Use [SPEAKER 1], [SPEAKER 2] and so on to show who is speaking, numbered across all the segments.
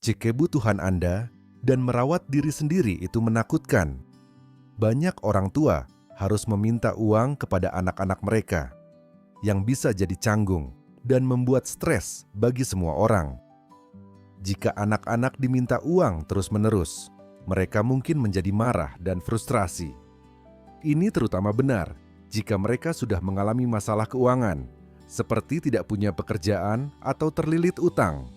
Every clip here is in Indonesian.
[SPEAKER 1] Cek kebutuhan Anda dan merawat diri sendiri itu menakutkan. Banyak orang tua harus meminta uang kepada anak-anak mereka, yang bisa jadi canggung dan membuat stres bagi semua orang. Jika anak-anak diminta uang terus-menerus, mereka mungkin menjadi marah dan frustrasi. Ini terutama benar jika mereka sudah mengalami masalah keuangan, seperti tidak punya pekerjaan atau terlilit utang.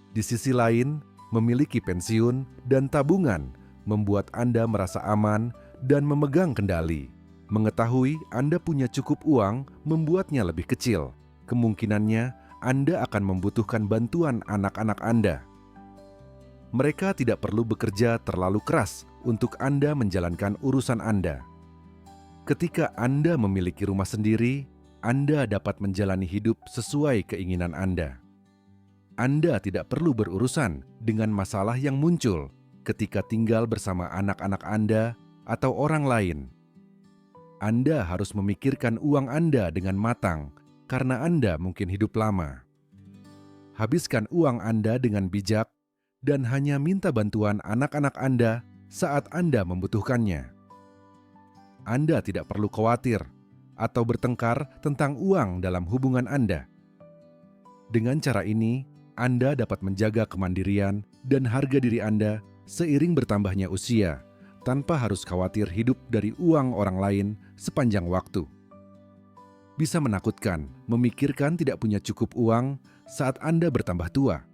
[SPEAKER 1] Di sisi lain, memiliki pensiun dan tabungan membuat Anda merasa aman dan memegang kendali. Mengetahui Anda punya cukup uang membuatnya lebih kecil. Kemungkinannya Anda akan membutuhkan bantuan anak-anak Anda. Mereka tidak perlu bekerja terlalu keras untuk Anda menjalankan urusan Anda. Ketika Anda memiliki rumah sendiri, Anda dapat menjalani hidup sesuai keinginan Anda. Anda tidak perlu berurusan dengan masalah yang muncul ketika tinggal bersama anak-anak Anda atau orang lain. Anda harus memikirkan uang Anda dengan matang karena Anda mungkin hidup lama. Habiskan uang Anda dengan bijak dan hanya minta bantuan anak-anak Anda saat Anda membutuhkannya. Anda tidak perlu khawatir atau bertengkar tentang uang dalam hubungan Anda. Dengan cara ini, Anda dapat menjaga kemandirian dan harga diri Anda seiring bertambahnya usia, tanpa harus khawatir hidup dari uang orang lain sepanjang waktu. Bisa menakutkan memikirkan tidak punya cukup uang saat Anda bertambah tua.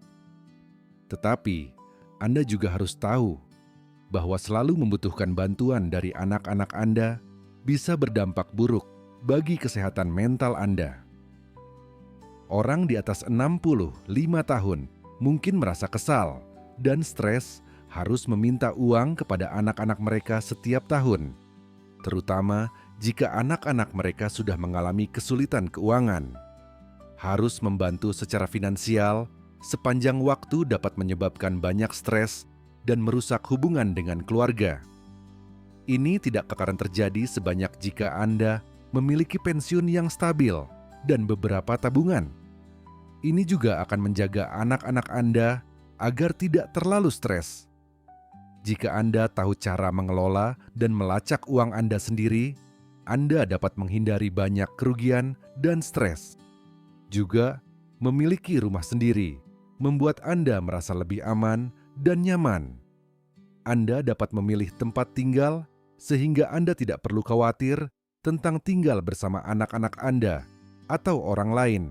[SPEAKER 1] Tetapi, Anda juga harus tahu bahwa selalu membutuhkan bantuan dari anak-anak Anda bisa berdampak buruk bagi kesehatan mental Anda. Orang di atas 65 tahun mungkin merasa kesal dan stres harus meminta uang kepada anak-anak mereka setiap tahun, terutama jika anak-anak mereka sudah mengalami kesulitan keuangan. Harus membantu secara finansial sepanjang waktu dapat menyebabkan banyak stres dan merusak hubungan dengan keluarga. Ini tidak akan terjadi sebanyak jika Anda memiliki pensiun yang stabil dan beberapa tabungan. Ini juga akan menjaga anak-anak Anda agar tidak terlalu stres. Jika Anda tahu cara mengelola dan melacak uang Anda sendiri, Anda dapat menghindari banyak kerugian dan stres. Juga, memiliki rumah sendiri membuat Anda merasa lebih aman dan nyaman. Anda dapat memilih tempat tinggal sehingga Anda tidak perlu khawatir tentang tinggal bersama anak-anak Anda atau orang lain.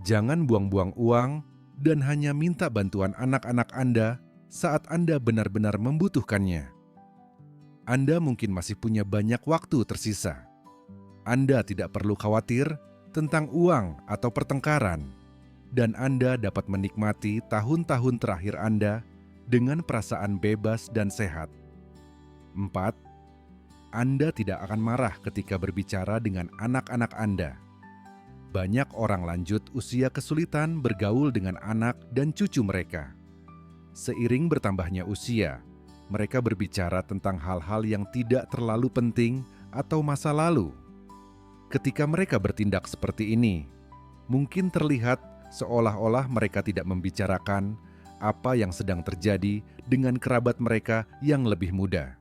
[SPEAKER 1] Jangan buang-buang uang dan hanya minta bantuan anak-anak Anda saat Anda benar-benar membutuhkannya. Anda mungkin masih punya banyak waktu tersisa. Anda tidak perlu khawatir tentang uang atau pertengkaran, dan Anda dapat menikmati tahun-tahun terakhir Anda dengan perasaan bebas dan sehat. 4. Anda tidak akan marah ketika berbicara dengan anak-anak Anda. Banyak orang lanjut usia kesulitan bergaul dengan anak dan cucu mereka. Seiring bertambahnya usia, mereka berbicara tentang hal-hal yang tidak terlalu penting atau masa lalu. Ketika mereka bertindak seperti ini, mungkin terlihat seolah-olah mereka tidak membicarakan apa yang sedang terjadi dengan kerabat mereka yang lebih muda.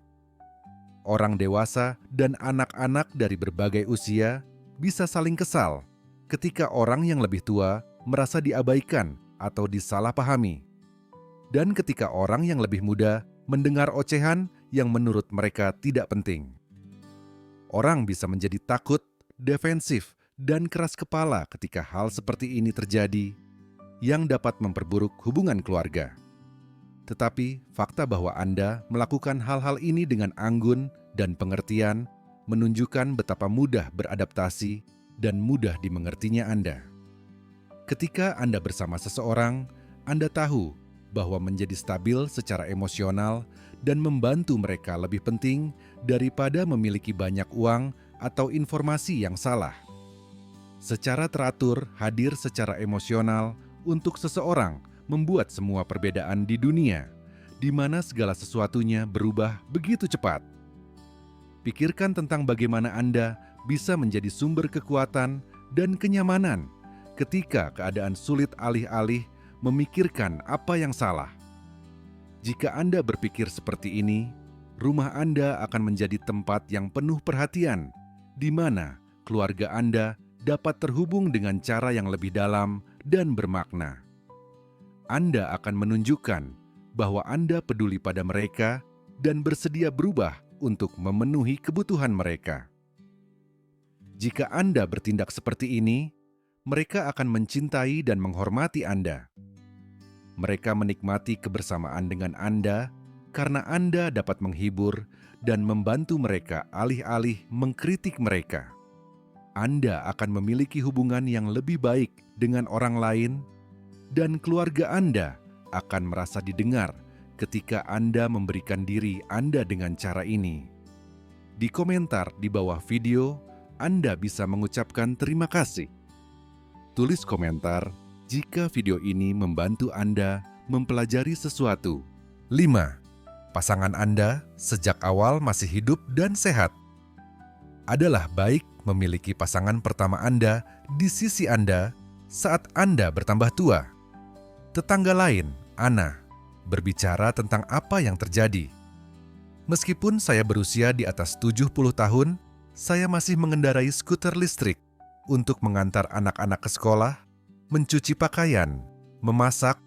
[SPEAKER 1] Orang dewasa dan anak-anak dari berbagai usia bisa saling kesal ketika orang yang lebih tua merasa diabaikan atau disalahpahami. Dan ketika orang yang lebih muda mendengar ocehan yang menurut mereka tidak penting. Orang bisa menjadi takut, defensif, dan keras kepala ketika hal seperti ini terjadi, yang dapat memperburuk hubungan keluarga. Tetapi fakta bahwa Anda melakukan hal-hal ini dengan anggun dan pengertian menunjukkan betapa mudah beradaptasi dan mudah dimengertinya Anda. Ketika Anda bersama seseorang, Anda tahu bahwa menjadi stabil secara emosional dan membantu mereka lebih penting daripada memiliki banyak uang atau informasi yang salah. Secara teratur hadir secara emosional untuk seseorang membuat semua perbedaan di dunia, di mana segala sesuatunya berubah begitu cepat. Pikirkan tentang bagaimana Anda bisa menjadi sumber kekuatan dan kenyamanan ketika keadaan sulit alih-alih memikirkan apa yang salah. Jika Anda berpikir seperti ini, rumah Anda akan menjadi tempat yang penuh perhatian, di mana keluarga Anda dapat terhubung dengan cara yang lebih dalam dan bermakna. Anda akan menunjukkan bahwa Anda peduli pada mereka dan bersedia berubah untuk memenuhi kebutuhan mereka. Jika Anda bertindak seperti ini, mereka akan mencintai dan menghormati Anda. Mereka menikmati kebersamaan dengan Anda karena Anda dapat menghibur dan membantu mereka alih-alih mengkritik mereka. Anda akan memiliki hubungan yang lebih baik dengan orang lain, dan keluarga Anda akan merasa didengar ketika Anda memberikan diri Anda dengan cara ini. Di komentar di bawah video, Anda bisa mengucapkan terima kasih. Tulis komentar jika video ini membantu Anda mempelajari sesuatu. 5. Pasangan Anda sejak awal masih hidup dan sehat. Adalah baik memiliki pasangan pertama Anda di sisi Anda saat Anda bertambah tua. Tetangga lain, Ana, berbicara tentang apa yang terjadi. Meskipun saya berusia di atas 70 tahun, saya masih mengendarai skuter listrik untuk mengantar anak-anak ke sekolah, mencuci pakaian, memasak,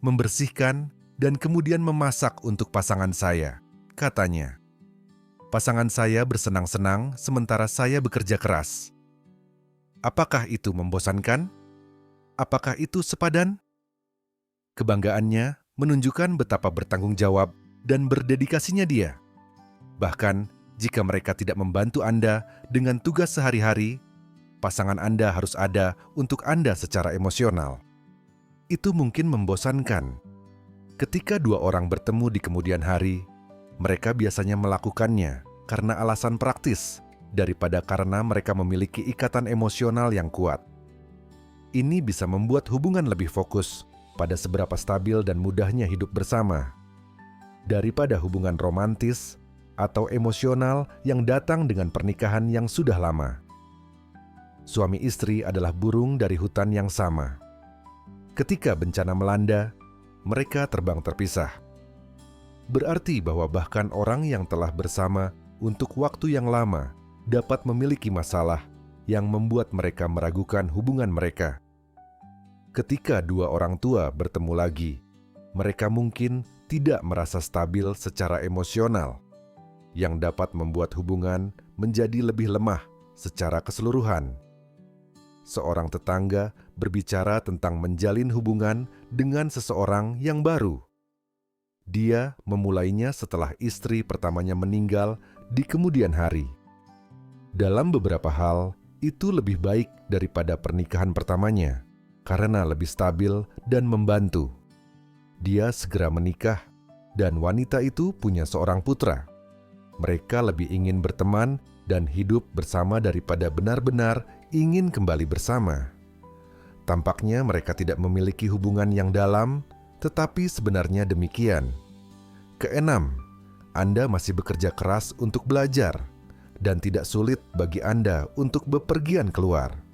[SPEAKER 1] membersihkan, dan kemudian memasak untuk pasangan saya, katanya. Pasangan saya bersenang-senang sementara saya bekerja keras. Apakah itu membosankan? Apakah itu sepadan? Kebanggaannya menunjukkan betapa bertanggung jawab dan berdedikasinya dia. Bahkan, jika mereka tidak membantu Anda dengan tugas sehari-hari, pasangan Anda harus ada untuk Anda secara emosional. Itu mungkin membosankan. Ketika dua orang bertemu di kemudian hari, mereka biasanya melakukannya karena alasan praktis daripada karena mereka memiliki ikatan emosional yang kuat. Ini bisa membuat hubungan lebih fokus pada seberapa stabil dan mudahnya hidup bersama, daripada hubungan romantis atau emosional yang datang dengan pernikahan yang sudah lama. Suami istri adalah burung dari hutan yang sama. Ketika bencana melanda, mereka terbang terpisah. Berarti bahwa bahkan orang yang telah bersama untuk waktu yang lama dapat memiliki masalah yang membuat mereka meragukan hubungan mereka. Ketika dua orang tua bertemu lagi, mereka mungkin tidak merasa stabil secara emosional, yang dapat membuat hubungan menjadi lebih lemah secara keseluruhan. Seorang tetangga berbicara tentang menjalin hubungan dengan seseorang yang baru. Dia memulainya setelah istri pertamanya meninggal di kemudian hari. Dalam beberapa hal, itu lebih baik daripada pernikahan pertamanya, karena lebih stabil dan membantu. Dia segera menikah, dan wanita itu punya seorang putra. Mereka lebih ingin berteman dan hidup bersama daripada benar-benar ingin kembali bersama. Tampaknya mereka tidak memiliki hubungan yang dalam, tetapi sebenarnya demikian. Keenam, Anda masih bekerja keras untuk belajar, dan tidak sulit bagi Anda untuk bepergian keluar.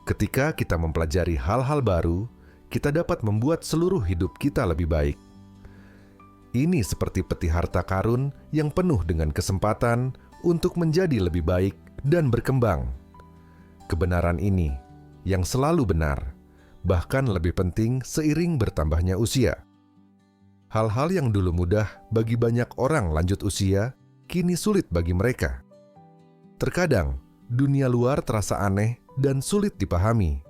[SPEAKER 1] Ketika kita mempelajari hal-hal baru, kita dapat membuat seluruh hidup kita lebih baik. Ini seperti peti harta karun yang penuh dengan kesempatan untuk menjadi lebih baik dan berkembang. Kebenaran ini, yang selalu benar, bahkan lebih penting seiring bertambahnya usia. Hal-hal yang dulu mudah bagi banyak orang lanjut usia, kini sulit bagi mereka. Terkadang, dunia luar terasa aneh dan sulit dipahami.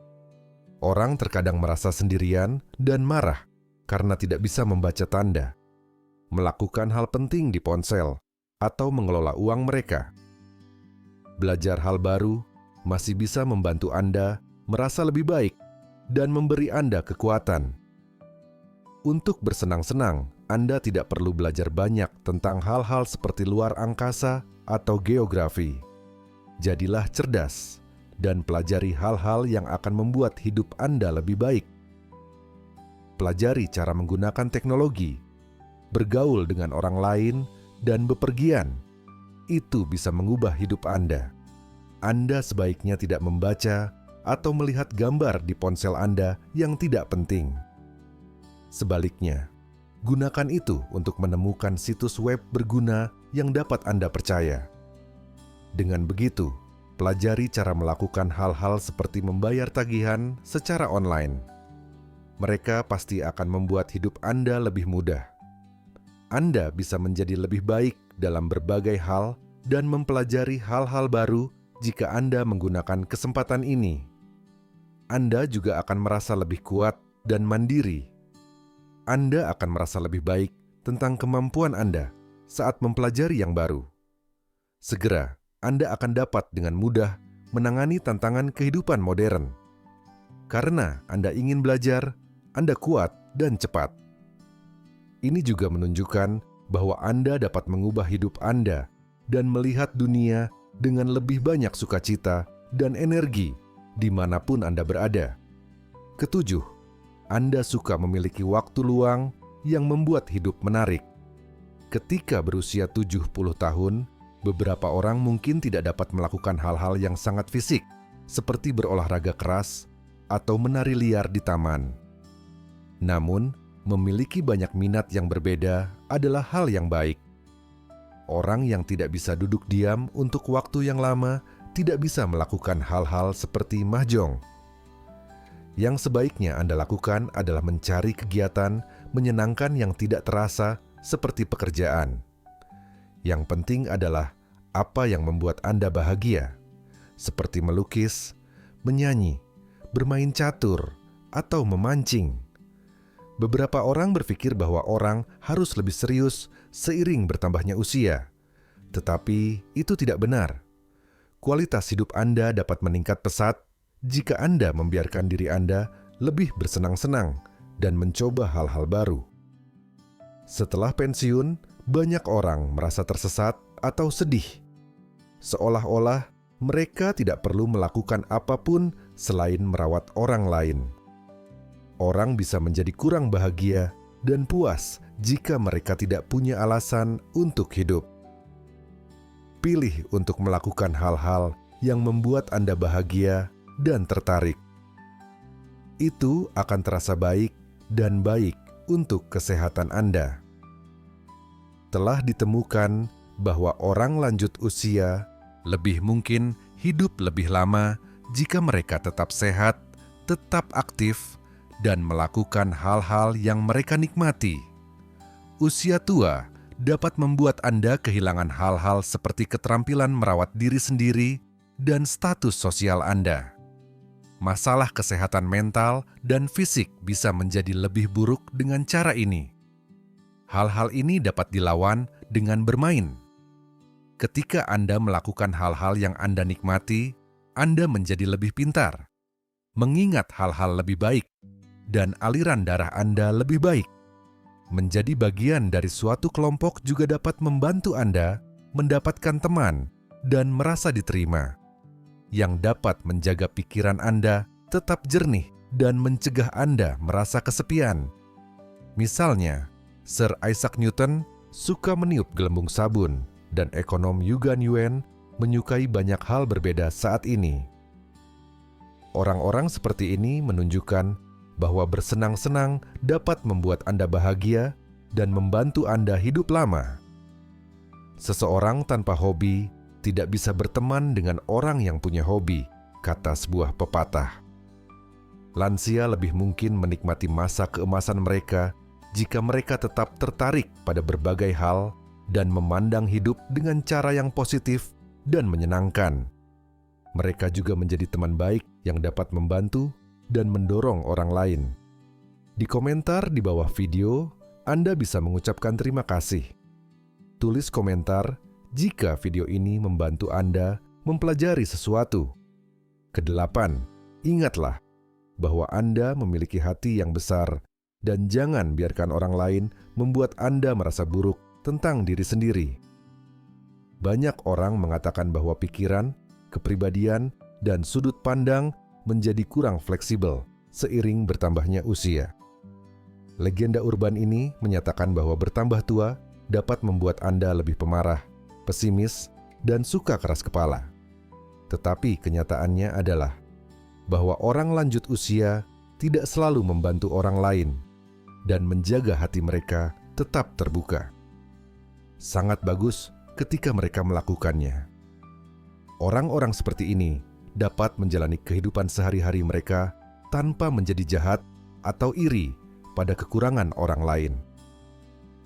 [SPEAKER 1] Orang terkadang merasa sendirian dan marah karena tidak bisa membaca tanda, melakukan hal penting di ponsel, atau mengelola uang mereka. Belajar hal baru masih bisa membantu Anda merasa lebih baik dan memberi Anda kekuatan. Untuk bersenang-senang, Anda tidak perlu belajar banyak tentang hal-hal seperti luar angkasa atau geografi. Jadilah cerdas dan pelajari hal-hal yang akan membuat hidup Anda lebih baik. Pelajari cara menggunakan teknologi, bergaul dengan orang lain, dan bepergian. Itu bisa mengubah hidup Anda. Anda sebaiknya tidak membaca atau melihat gambar di ponsel Anda yang tidak penting. Sebaliknya, gunakan itu untuk menemukan situs web berguna yang dapat Anda percaya. Dengan begitu, pelajari cara melakukan hal-hal seperti membayar tagihan secara online. Mereka pasti akan membuat hidup Anda lebih mudah. Anda bisa menjadi lebih baik dalam berbagai hal dan mempelajari hal-hal baru jika Anda menggunakan kesempatan ini. Anda juga akan merasa lebih kuat dan mandiri. Anda akan merasa lebih baik tentang kemampuan Anda saat mempelajari yang baru. Segera, Anda akan dapat dengan mudah menangani tantangan kehidupan modern. Karena Anda ingin belajar, Anda kuat dan cepat. Ini juga menunjukkan bahwa Anda dapat mengubah hidup Anda dan melihat dunia dengan lebih banyak sukacita dan energi dimanapun Anda berada. Ketujuh, Anda suka memiliki waktu luang yang membuat hidup menarik. Ketika berusia 70 tahun, beberapa orang mungkin tidak dapat melakukan hal-hal yang sangat fisik, seperti berolahraga keras atau menari liar di taman. Namun, memiliki banyak minat yang berbeda adalah hal yang baik. Orang yang tidak bisa duduk diam untuk waktu yang lama tidak bisa melakukan hal-hal seperti mahjong. Yang sebaiknya Anda lakukan adalah mencari kegiatan menyenangkan yang tidak terasa seperti pekerjaan. Yang penting adalah apa yang membuat Anda bahagia, seperti melukis, menyanyi, bermain catur, atau memancing. Beberapa orang berpikir bahwa orang harus lebih serius seiring bertambahnya usia. Tetapi itu tidak benar. Kualitas hidup Anda dapat meningkat pesat jika Anda membiarkan diri Anda lebih bersenang-senang dan mencoba hal-hal baru. Setelah pensiun, banyak orang merasa tersesat atau sedih. Seolah-olah mereka tidak perlu melakukan apapun selain merawat orang lain. Orang bisa menjadi kurang bahagia dan puas jika mereka tidak punya alasan untuk hidup. Pilih untuk melakukan hal-hal yang membuat Anda bahagia dan tertarik. Itu akan terasa baik dan baik untuk kesehatan Anda. Telah ditemukan bahwa orang lanjut usia lebih mungkin hidup lebih lama jika mereka tetap sehat, tetap aktif, dan melakukan hal-hal yang mereka nikmati. Usia tua dapat membuat Anda kehilangan hal-hal seperti keterampilan merawat diri sendiri dan status sosial Anda. Masalah kesehatan mental dan fisik bisa menjadi lebih buruk dengan cara ini. Hal-hal ini dapat dilawan dengan bermain. Ketika Anda melakukan hal-hal yang Anda nikmati, Anda menjadi lebih pintar, mengingat hal-hal lebih baik, dan aliran darah Anda lebih baik. Menjadi bagian dari suatu kelompok juga dapat membantu Anda mendapatkan teman dan merasa diterima, yang dapat menjaga pikiran Anda tetap jernih dan mencegah Anda merasa kesepian. Misalnya, Sir Isaac Newton suka meniup gelembung sabun, dan ekonom Yugan Yuen menyukai banyak hal berbeda saat ini. Orang-orang seperti ini menunjukkan bahwa bersenang-senang dapat membuat Anda bahagia dan membantu Anda hidup lama. Seseorang tanpa hobi tidak bisa berteman dengan orang yang punya hobi, kata sebuah pepatah. Lansia lebih mungkin menikmati masa keemasan mereka jika mereka tetap tertarik pada berbagai hal dan memandang hidup dengan cara yang positif dan menyenangkan. Mereka juga menjadi teman baik yang dapat membantu dan mendorong orang lain. Di komentar di bawah video, Anda bisa mengucapkan terima kasih. Tulis komentar jika video ini membantu Anda mempelajari sesuatu. Kedelapan, ingatlah bahwa Anda memiliki hati yang besar dan jangan biarkan orang lain membuat Anda merasa buruk tentang diri sendiri. Banyak orang mengatakan bahwa pikiran, kepribadian, dan sudut pandang menjadi kurang fleksibel seiring bertambahnya usia. Legenda urban ini menyatakan bahwa bertambah tua dapat membuat Anda lebih pemarah, pesimis, dan suka keras kepala. Tetapi kenyataannya adalah bahwa orang lanjut usia tidak selalu membantu orang lain. dan menjaga hati mereka tetap terbuka. Sangat bagus ketika mereka melakukannya. Orang-orang seperti ini dapat menjalani kehidupan sehari-hari mereka tanpa menjadi jahat atau iri pada kekurangan orang lain.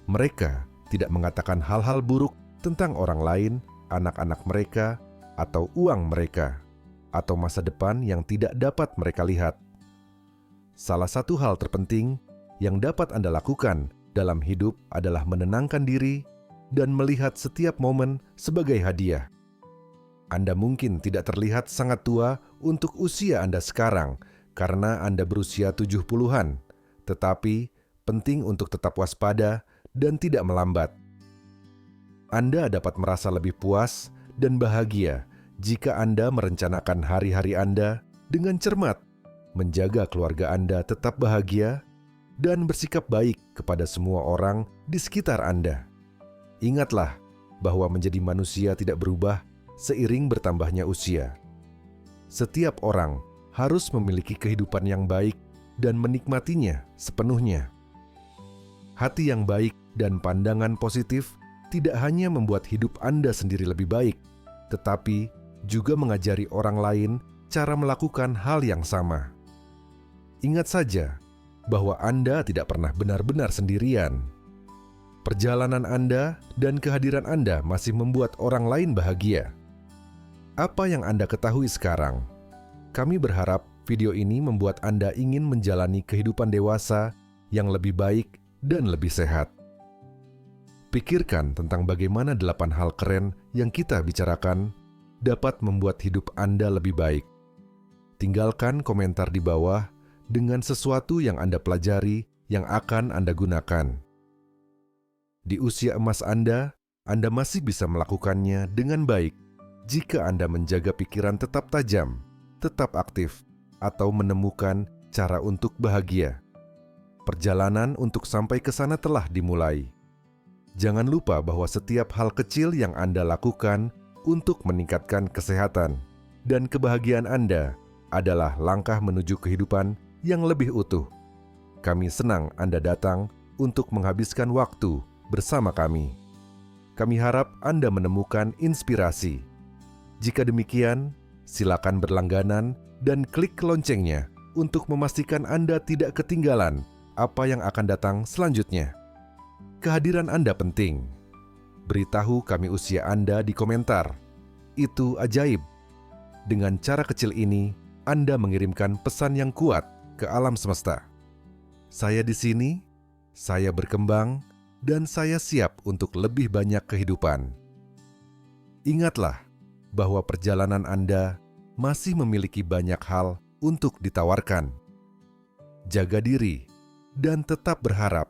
[SPEAKER 1] Mereka tidak mengatakan hal-hal buruk tentang orang lain, anak-anak mereka, atau uang mereka, atau masa depan yang tidak dapat mereka lihat. Salah satu hal terpenting yang dapat Anda lakukan dalam hidup adalah menenangkan diri dan melihat setiap momen sebagai hadiah. Anda mungkin tidak terlihat sangat tua untuk usia Anda sekarang karena Anda berusia 70-an, tetapi penting untuk tetap waspada dan tidak melambat. Anda dapat merasa lebih puas dan bahagia jika Anda merencanakan hari-hari Anda dengan cermat, menjaga keluarga Anda tetap bahagia, dan bersikap baik kepada semua orang di sekitar Anda. Ingatlah bahwa menjadi manusia tidak berubah seiring bertambahnya usia. Setiap orang harus memiliki kehidupan yang baik dan menikmatinya sepenuhnya. Hati yang baik dan pandangan positif tidak hanya membuat hidup Anda sendiri lebih baik, tetapi juga mengajari orang lain cara melakukan hal yang sama. Ingat saja bahwa Anda tidak pernah benar-benar sendirian. Perjalanan Anda dan kehadiran Anda masih membuat orang lain bahagia. Apa yang Anda ketahui sekarang? Kami berharap video ini membuat Anda ingin menjalani kehidupan dewasa yang lebih baik dan lebih sehat. Pikirkan tentang bagaimana 8 hal keren yang kita bicarakan dapat membuat hidup Anda lebih baik. Tinggalkan komentar di bawah dengan sesuatu yang Anda pelajari yang akan Anda gunakan. Di usia emas Anda masih bisa melakukannya dengan baik jika Anda menjaga pikiran tetap tajam, tetap aktif, atau menemukan cara untuk bahagia. Perjalanan untuk sampai ke sana telah dimulai. Jangan lupa bahwa setiap hal kecil yang Anda lakukan untuk meningkatkan kesehatan dan kebahagiaan Anda adalah langkah menuju kehidupan yang lebih utuh. Kami senang Anda datang untuk menghabiskan waktu bersama kami. Kami harap Anda menemukan inspirasi. Jika demikian, silakan berlangganan dan klik loncengnya untuk memastikan Anda tidak ketinggalan apa yang akan datang selanjutnya. Kehadiran Anda penting. Beritahu kami usia Anda di komentar. Itu ajaib. Dengan cara kecil ini, Anda mengirimkan pesan yang kuat ke alam semesta. Saya di sini, saya berkembang, dan saya siap untuk lebih banyak kehidupan. Ingatlah bahwa perjalanan Anda masih memiliki banyak hal untuk ditawarkan. Jaga diri dan tetap berharap